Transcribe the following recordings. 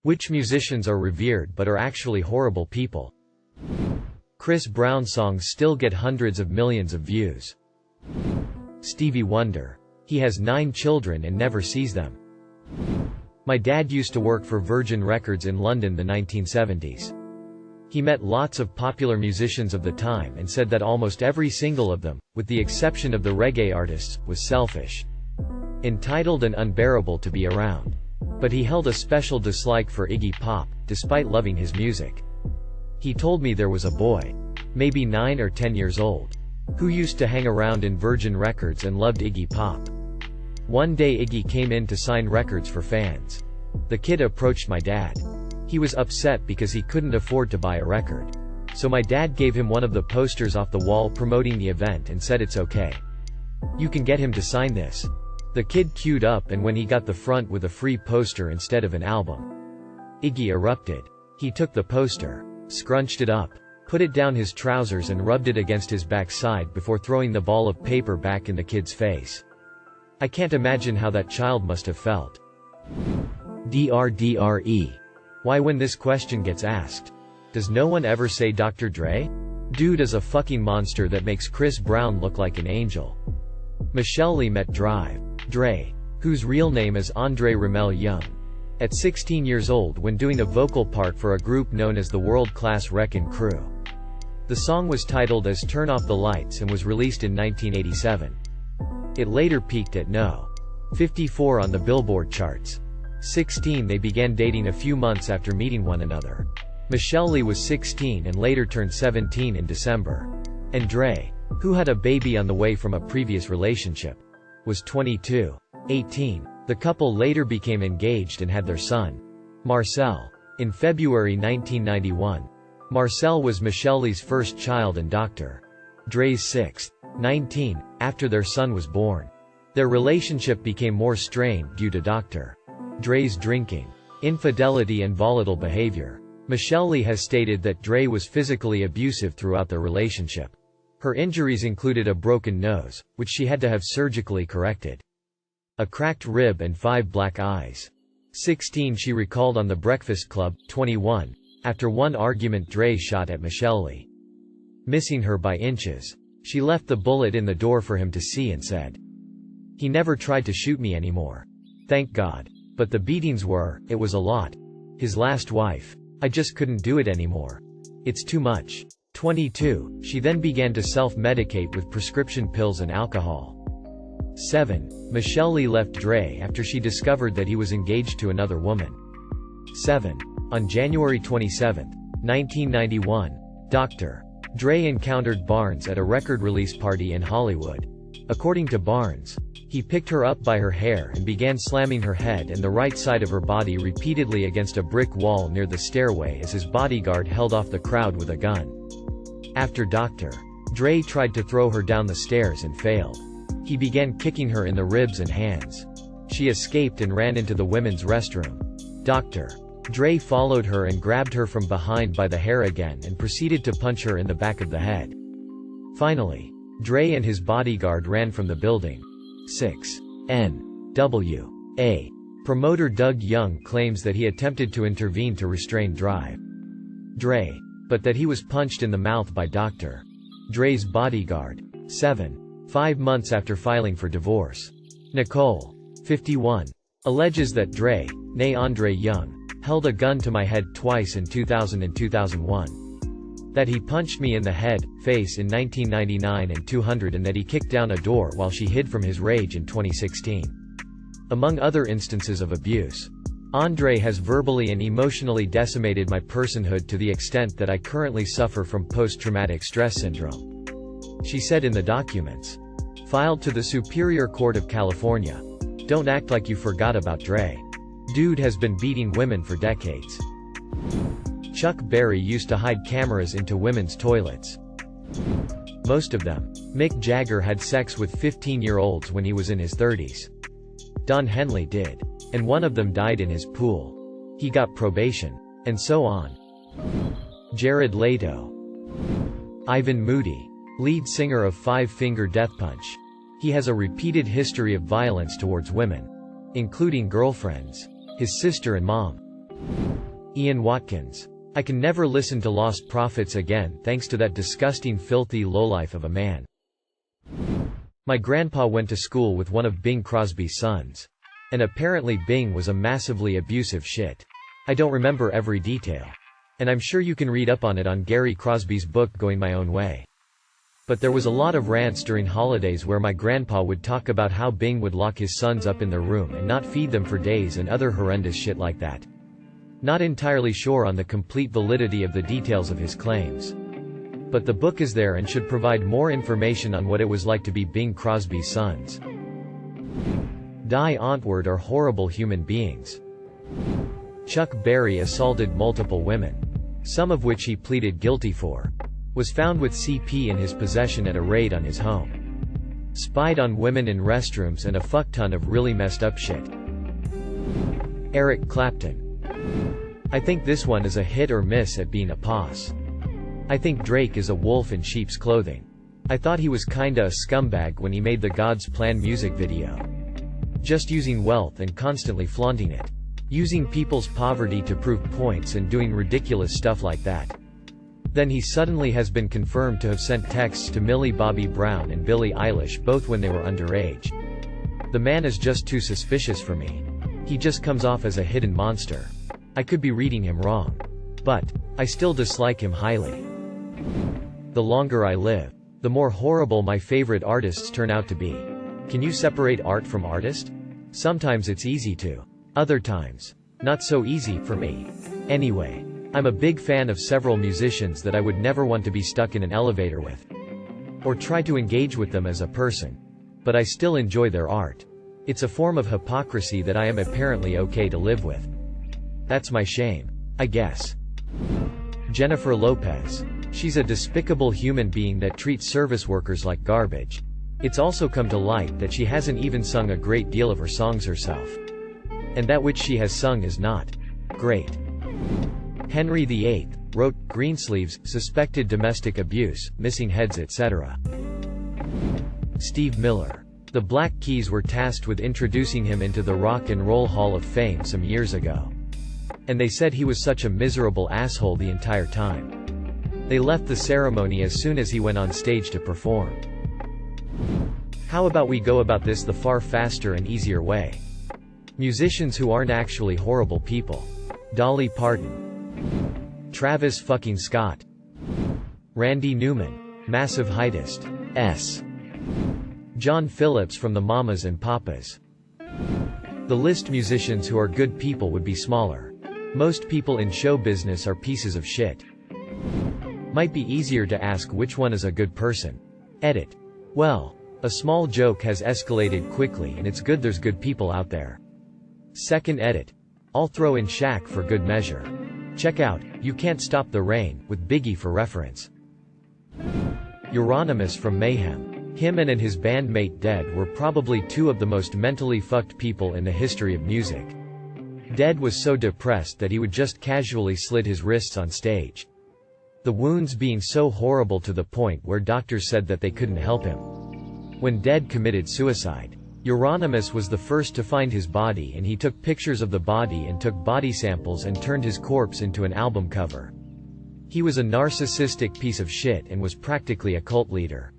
Which musicians are revered but are actually horrible people? Chris Brown songs still get hundreds of millions of views. Stevie Wonder. He has 9 children and never sees them. My dad used to work for Virgin Records in London the 1970s. He met lots of popular musicians of the time and said that almost every single of them, with the exception of the reggae artists, was selfish, entitled and unbearable to be around. But he held a special dislike for Iggy Pop, despite loving his music. He told me there was a boy, maybe 9 or 10 years old, who used to hang around in Virgin Records and loved Iggy Pop. One day Iggy came in to sign records for fans. The kid approached my dad. He was upset because he couldn't afford to buy a record. So my dad gave him one of the posters off the wall promoting the event and said it's okay. You can get him to sign this. The kid queued up, and when he got the front with a free poster instead of an album, Iggy erupted. He took the poster, scrunched it up, put it down his trousers and rubbed it against his backside before throwing the ball of paper back in the kid's face. I can't imagine how that child must have felt. DRDRE. Why when this question gets asked, does no one ever say Dr. Dre? Dude is a fucking monster that makes Chris Brown look like an angel. Michelle Lee met Dre, whose real name is Andre Ramel Young, at 16 years old when doing a vocal part for a group known as the World Class Wreckin' Crew. The song was titled as Turn Off the Lights and was released in 1987. It later peaked at No. 54 on the Billboard charts. 16 They began dating a few months after meeting one another. Michelle Lee was 16 and later turned 17 in December. And Dre, who had a baby on the way from a previous relationship, was 22. 18. The couple later became engaged and had their son, Marcel, in February 1991. Marcel was Michelle Lee's first child and Dr. Dre's sixth. 19. After their son was born, their relationship became more strained due to Dr. Dre's drinking, infidelity and volatile behavior. Michelle Lee has stated that Dre was physically abusive throughout their relationship. Her injuries included a broken nose, which she had to have surgically corrected, a cracked rib and 5 black eyes. 16 She recalled on The Breakfast Club. 21. After one argument Dre shot at Michelle Lee, missing her by inches. She left the bullet in the door for him to see and said, "He never tried to shoot me anymore. Thank God. But the beatings it was a lot. His last wife. I just couldn't do it anymore. It's too much." 22. She then began to self-medicate with prescription pills and alcohol. 7. Michelle Lee left Dre after she discovered that he was engaged to another woman. 7. On January 27, 1991, Dr. Dre encountered Barnes at a record release party in Hollywood. According to Barnes, he picked her up by her hair and began slamming her head and the right side of her body repeatedly against a brick wall near the stairway as his bodyguard held off the crowd with a gun. After Dr. Dre tried to throw her down the stairs and failed. He began kicking her in the ribs and hands. She escaped and ran into the women's restroom. Dr. Dre followed her and grabbed her from behind by the hair again and proceeded to punch her in the back of the head. Finally, Dre and his bodyguard ran from the building. 6. N.W.A. Promoter Doug Young claims that he attempted to intervene to restrain Dre, but that he was punched in the mouth by Dr. Dre's bodyguard. 7. 5 months after filing for divorce, Nicole, 51, alleges that Dre, née Andre Young, held a gun to my head twice in 2000 and 2001. That he punched me in the head, face in 1999 and 200, and that he kicked down a door while she hid from his rage in 2016. Among other instances of abuse, Andre has verbally and emotionally decimated my personhood to the extent that I currently suffer from post-traumatic stress syndrome, she said in the documents filed to the Superior Court of California. Don't act like you forgot about Dre. Dude has been beating women for decades. Chuck Berry used to hide cameras into women's toilets. Most of them. Mick Jagger had sex with 15-year-olds when he was in his 30s. Don Henley did. And one of them died in his pool. He got probation. And so on. Jared Leto. Ivan Moody, lead singer of Five Finger Death Punch. He has a repeated history of violence towards women, including girlfriends, his sister and mom. Ian Watkins. I can never listen to Lost Prophets again thanks to that disgusting filthy lowlife of a man. My grandpa went to school with one of Bing Crosby's sons. And apparently Bing was a massively abusive shit. I don't remember every detail. And I'm sure you can read up on it on Gary Crosby's book Going My Own Way. But there was a lot of rants during holidays where my grandpa would talk about how Bing would lock his sons up in their room and not feed them for days and other horrendous shit like that. Not entirely sure on the complete validity of the details of his claims. But the book is there and should provide more information on what it was like to be Bing Crosby's sons. Die Antwoord are horrible human beings. Chuck Berry assaulted multiple women, some of which he pleaded guilty for. Was found with CP in his possession at a raid on his home. Spied on women in restrooms and a fuckton of really messed up shit. Eric Clapton. I think this one is a hit or miss at being a poss. I think Drake is a wolf in sheep's clothing. I thought he was kinda a scumbag when he made the God's Plan music video. Just using wealth and constantly flaunting it. Using people's poverty to prove points and doing ridiculous stuff like that. Then he suddenly has been confirmed to have sent texts to Millie Bobby Brown and Billie Eilish both when they were underage. The man is just too suspicious for me. He just comes off as a hidden monster. I could be reading him wrong. But I still dislike him highly. The longer I live, the more horrible my favorite artists turn out to be. Can you separate art from artist? Sometimes it's easy to. Other times, not so easy for me. Anyway, I'm a big fan of several musicians that I would never want to be stuck in an elevator with. Or try to engage with them as a person. But I still enjoy their art. It's a form of hypocrisy that I am apparently okay to live with. That's my shame, I guess. Jennifer Lopez. She's a despicable human being that treats service workers like garbage. It's also come to light that she hasn't even sung a great deal of her songs herself. And that which she has sung is not great. Henry VIII wrote Greensleeves, suspected domestic abuse, missing heads, etc. Steve Miller. The Black Keys were tasked with introducing him into the Rock and Roll Hall of Fame some years ago. And they said he was such a miserable asshole the entire time. They left the ceremony as soon as he went on stage to perform. How about we go about this the far faster and easier way? Musicians who aren't actually horrible people. Dolly Parton. Travis fucking Scott. Randy Newman. Massive Heightist. S. John Phillips from the Mamas and Papas. The list musicians who are good people would be smaller. Most people in show business are pieces of shit. Might be easier to ask which one is a good person. Edit. Well, a small joke has escalated quickly and it's good there's good people out there. Second edit. I'll throw in Shaq for good measure. Check out You Can't Stop the Rain, with Biggie for reference. Euronymous from Mayhem. Him and his bandmate Dead were probably two of the most mentally fucked people in the history of music. Dead was so depressed that he would just casually slit his wrists on stage. The wounds being so horrible to the point where doctors said that they couldn't help him. When Dead committed suicide, Euronymous was the first to find his body, and he took pictures of the body and took body samples and turned his corpse into an album cover. He was a narcissistic piece of shit and was practically a cult leader.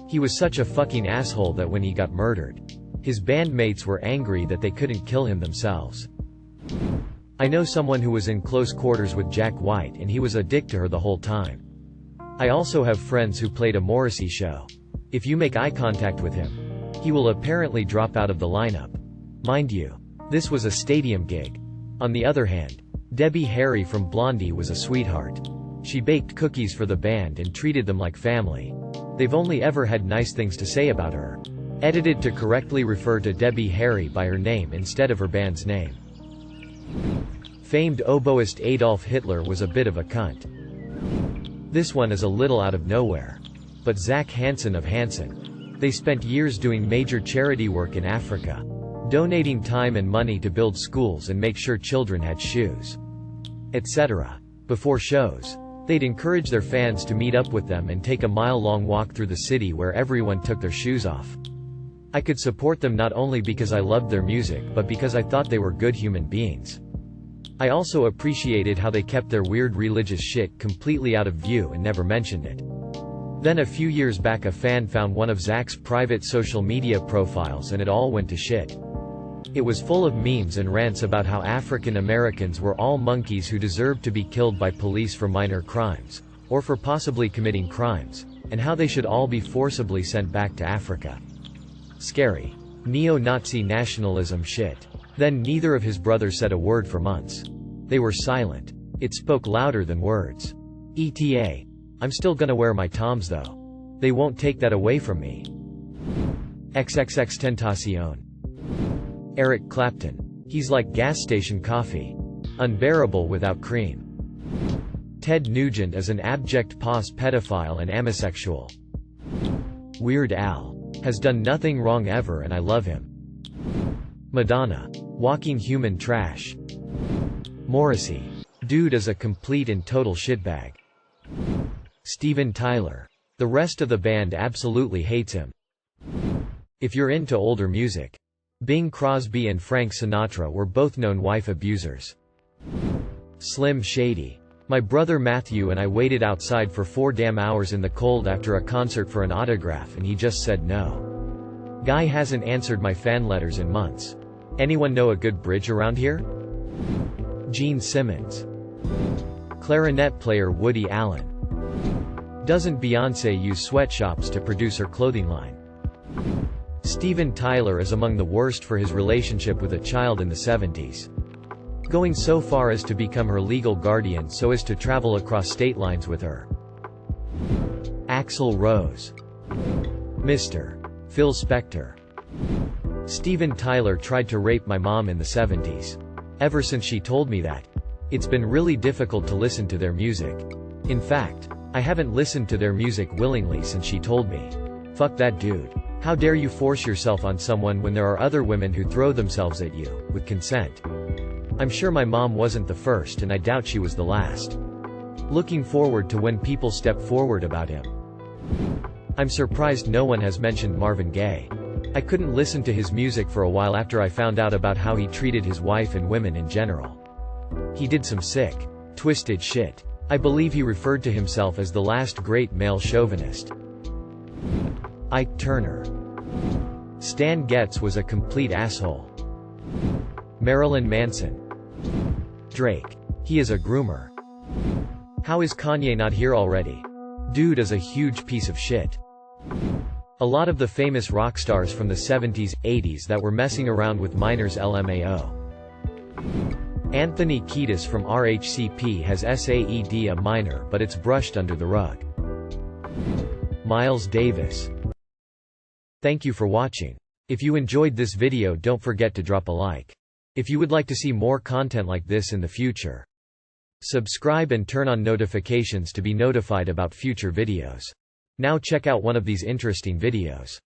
He was such a fucking asshole that when he got murdered, his bandmates were angry that they couldn't kill him themselves. I know someone who was in close quarters with Jack White and he was a dick to her the whole time. I also have friends who played a Morrissey show. If you make eye contact with him, he will apparently drop out of the lineup. Mind you, this was a stadium gig. On the other hand, Debbie Harry from Blondie was a sweetheart. She baked cookies for the band and treated them like family. They've only ever had nice things to say about her. Edited to correctly refer to Debbie Harry by her name instead of her band's name. Famed oboist Adolf Hitler was a bit of a cunt. This one is a little out of nowhere. But Zach Hansen of Hansen. They spent years doing major charity work in Africa. Donating time and money to build schools and make sure children had shoes, etc. Before shows, they'd encourage their fans to meet up with them and take a mile-long walk through the city where everyone took their shoes off. I could support them not only because I loved their music but because I thought they were good human beings. I also appreciated how they kept their weird religious shit completely out of view and never mentioned it. Then a few years back a fan found one of Zach's private social media profiles and it all went to shit. It was full of memes and rants about how African Americans were all monkeys who deserved to be killed by police for minor crimes, or for possibly committing crimes, and how they should all be forcibly sent back to Africa. Scary. Neo-Nazi nationalism shit. Then neither of his brothers said a word for months. They were silent. It spoke louder than words. ETA. I'm still gonna wear my Toms though. They won't take that away from me. XXXTentacion. Eric Clapton. He's like gas station coffee. Unbearable without cream. Ted Nugent is an abject pos pedophile and amosexual. Weird Al. Has done nothing wrong ever and I love him. Madonna. Walking human trash. Morrissey. Dude is a complete and total shitbag. Steven Tyler. The rest of the band absolutely hates him. If you're into older music. Bing Crosby and Frank Sinatra were both known wife abusers. Slim Shady. My brother Matthew and I waited outside for 4 damn hours in the cold after a concert for an autograph and he just said no. Guy hasn't answered my fan letters in months. Anyone know a good bridge around here? Gene Simmons. Clarinet player Woody Allen. Doesn't Beyoncé use sweatshops to produce her clothing line? Steven Tyler is among the worst for his relationship with a child in the 70s. Going so far as to become her legal guardian so as to travel across state lines with her. Axl Rose. Mr. Phil Spector. Steven Tyler tried to rape my mom in the 70s. Ever since she told me that, it's been really difficult to listen to their music. In fact, I haven't listened to their music willingly since she told me. Fuck that dude. How dare you force yourself on someone when there are other women who throw themselves at you, with consent. I'm sure my mom wasn't the first and I doubt she was the last. Looking forward to when people step forward about him. I'm surprised no one has mentioned Marvin Gaye. I couldn't listen to his music for a while after I found out about how he treated his wife and women in general. He did some sick, twisted shit. I believe he referred to himself as the last great male chauvinist. Ike Turner. Stan Getz was a complete asshole. Marilyn Manson. Drake. He is a groomer. How is Kanye not here already? Dude is a huge piece of shit. A lot of the famous rock stars from the 70s, 80s that were messing around with minors LMAO. Anthony Kiedis from RHCP has SAED a minor but it's brushed under the rug. Miles Davis. Thank you for watching. If you enjoyed this video don't forget to drop a like. If you would like to see more content like this in the future, subscribe and turn on notifications to be notified about future videos. Now check out one of these interesting videos.